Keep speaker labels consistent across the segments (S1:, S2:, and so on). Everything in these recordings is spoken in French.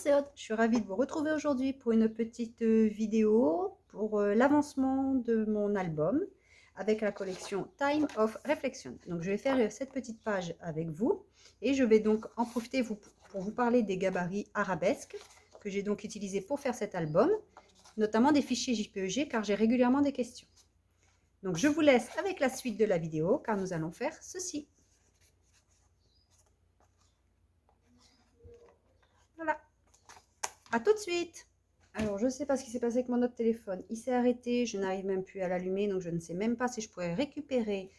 S1: c'est Aude, je suis ravie de vous retrouver aujourd'hui pour une petite vidéo pour l'avancement de mon album avec la collection Time of Reflection. Donc je vais faire cette petite page avec vous et je vais donc en profiter pour vous parler des gabarits arabesques que j'ai donc utilisés pour faire cet album, notamment des fichiers JPEG car j'ai régulièrement des questions. Donc je vous laisse avec la suite de la vidéo car nous allons faire ceci. Voilà. À tout de suite. Alors, je ne sais pas ce qui s'est passé avec mon autre téléphone. Il s'est arrêté, je n'arrive même plus à l'allumer, donc je ne sais même pas si je pourrais récupérer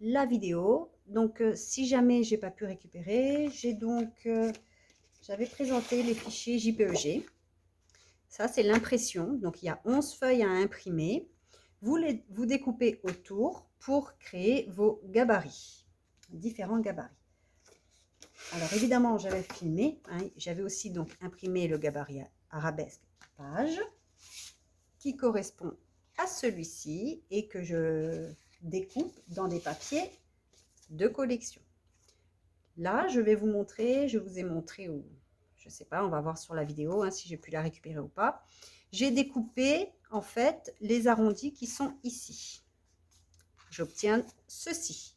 S1: la vidéo. Donc, si jamais j'ai pas pu récupérer, j'avais présenté les fichiers JPEG. Ça, c'est l'impression. Donc, il y a 11 feuilles à imprimer. Vous découpez autour pour créer vos gabarits, différents gabarits. Alors, évidemment, j'avais filmé. J'avais aussi donc imprimé le gabarit arabesque page qui correspond à celui-ci et que je découpe dans des papiers de collection. Là, je vais vous montrer, je vous ai montré, ou je ne sais pas, on va voir sur la vidéo si j'ai pu la récupérer ou pas. J'ai découpé en fait les arrondis qui sont ici. J'obtiens ceci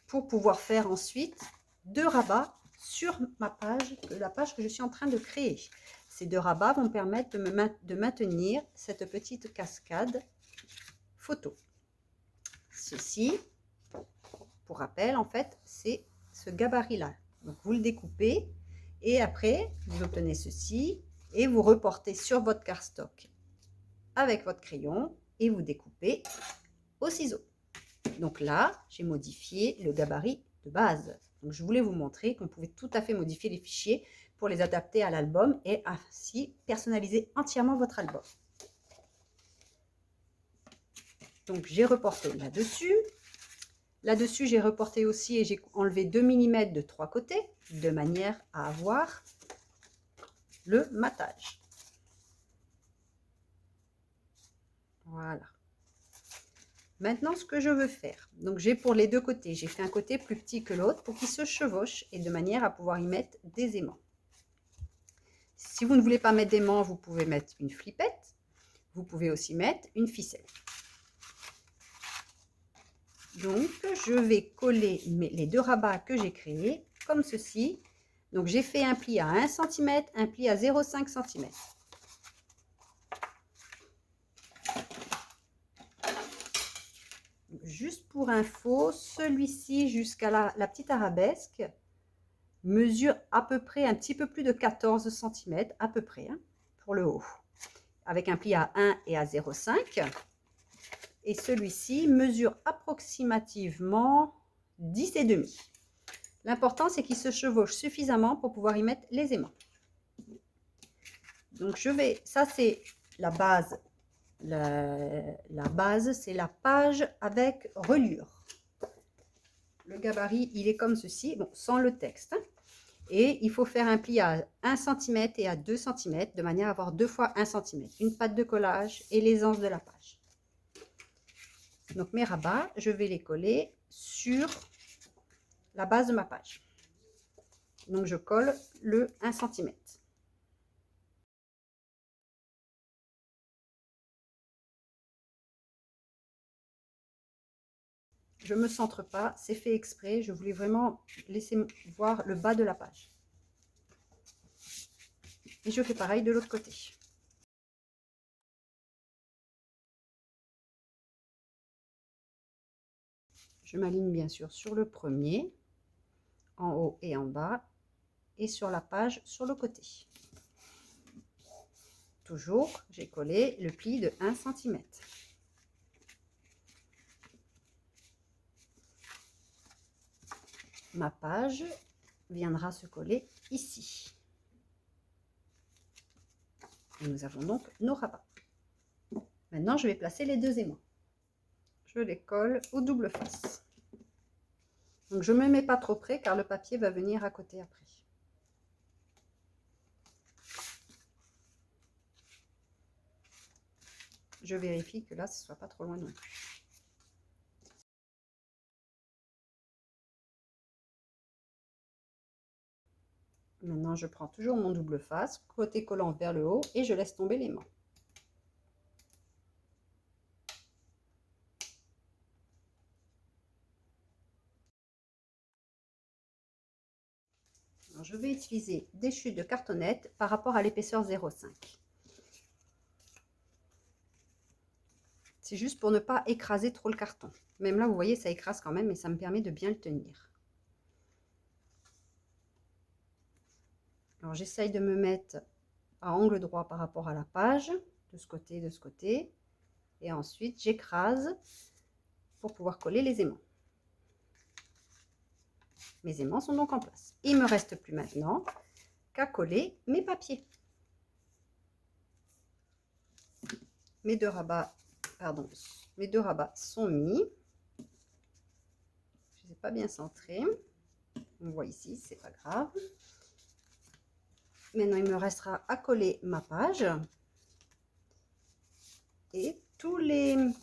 S1: pour pouvoir faire ensuite deux rabats sur ma page, la page que je suis en train de créer. Ces deux rabats vont permettre de maintenir cette petite cascade photo. Ceci, pour rappel, en fait, c'est ce gabarit-là. Donc, vous le découpez et après, vous obtenez ceci et vous reportez sur votre cardstock avec votre crayon et vous découpez au ciseau. Donc là, j'ai modifié le gabarit de base. Donc, je voulais vous montrer qu'on pouvait tout à fait modifier les fichiers pour les adapter à l'album et ainsi personnaliser entièrement votre album. Donc, j'ai reporté là-dessus. Là-dessus, j'ai reporté aussi et j'ai enlevé 2 mm de 3 côtés de manière à avoir le matage. Voilà. Maintenant, ce que je veux faire, donc j'ai pour les deux côtés, j'ai fait un côté plus petit que l'autre pour qu'il se chevauche et de manière à pouvoir y mettre des aimants. Si vous ne voulez pas mettre d'aimants, vous pouvez mettre une flippette. Vous pouvez aussi mettre une ficelle. Donc, je vais coller les deux rabats que j'ai créés comme ceci. Donc, j'ai fait un pli à 1 cm, un pli à 0,5 cm. Juste pour info, celui-ci jusqu'à la petite arabesque mesure à peu près un petit peu plus de 14 cm, à peu près, pour le haut. Avec un pli à 1 et à 0,5. Et celui-ci mesure approximativement 10,5. L'important, c'est qu'il se chevauche suffisamment pour pouvoir y mettre les aimants. Donc, ça c'est la base. La base, c'est la page avec reliure. Le gabarit, il est comme ceci, bon, sans le texte. Et il faut faire un pli à 1 cm et à 2 cm, de manière à avoir 2 fois 1 cm. Une patte de collage et l'aisance de la page. Donc mes rabats, je vais les coller sur la base de ma page. Donc je colle le 1 cm. Je ne me centre pas, c'est fait exprès. Je voulais vraiment laisser voir le bas de la page. Et je fais pareil de l'autre côté. Je m'aligne bien sûr sur le premier, en haut et en bas, et sur la page sur le côté. Toujours, j'ai collé le pli de 1 cm. Ma page viendra se coller ici. Et nous avons donc nos rabats. Maintenant, je vais placer les deux aimants. Je les colle aux double faces. Donc, je ne me mets pas trop près car le papier va venir à côté après. Je vérifie que là, ce ne soit pas trop loin non plus. Maintenant, je prends toujours mon double face, côté collant vers le haut, et je laisse tomber l'aimant. Alors, je vais utiliser des chutes de cartonnette par rapport à l'épaisseur 0,5. C'est juste pour ne pas écraser trop le carton. Même là, vous voyez, ça écrase quand même, mais ça me permet de bien le tenir. Alors, j'essaye de me mettre à angle droit par rapport à la page, de ce côté, de ce côté. Et ensuite, j'écrase pour pouvoir coller les aimants. Mes aimants sont donc en place. Il ne me reste plus maintenant qu'à coller mes papiers. Mes deux rabats sont mis. Je ne les ai pas bien centrés. On voit ici, c'est pas grave. Maintenant, il me restera à coller ma page et tous les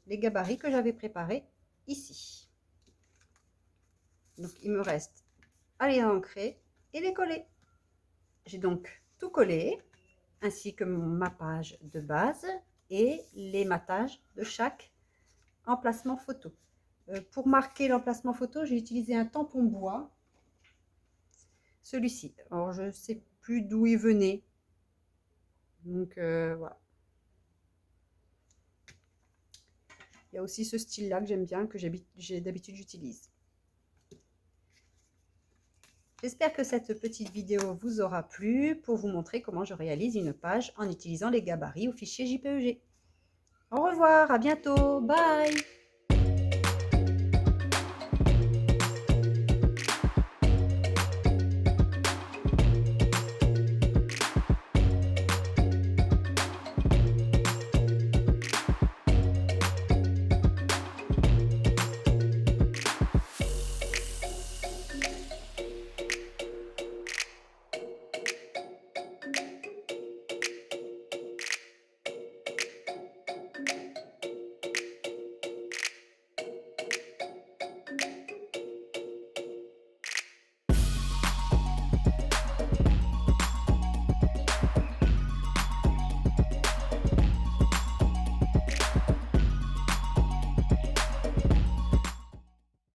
S1: gabarits que j'avais préparés ici. Donc, il me reste à les ancrer et les coller. J'ai donc tout collé, ainsi que ma page de base et les matages de chaque emplacement photo. Pour marquer l'emplacement photo, j'ai utilisé un tampon bois, celui-ci. Alors, je ne sais plus d'où il venait. Donc, voilà. Il y a aussi ce style-là que j'aime bien, que d'habitude j'utilise. J'espère que cette petite vidéo vous aura plu pour vous montrer comment je réalise une page en utilisant les gabarits au fichier JPEG. Au revoir, à bientôt, bye!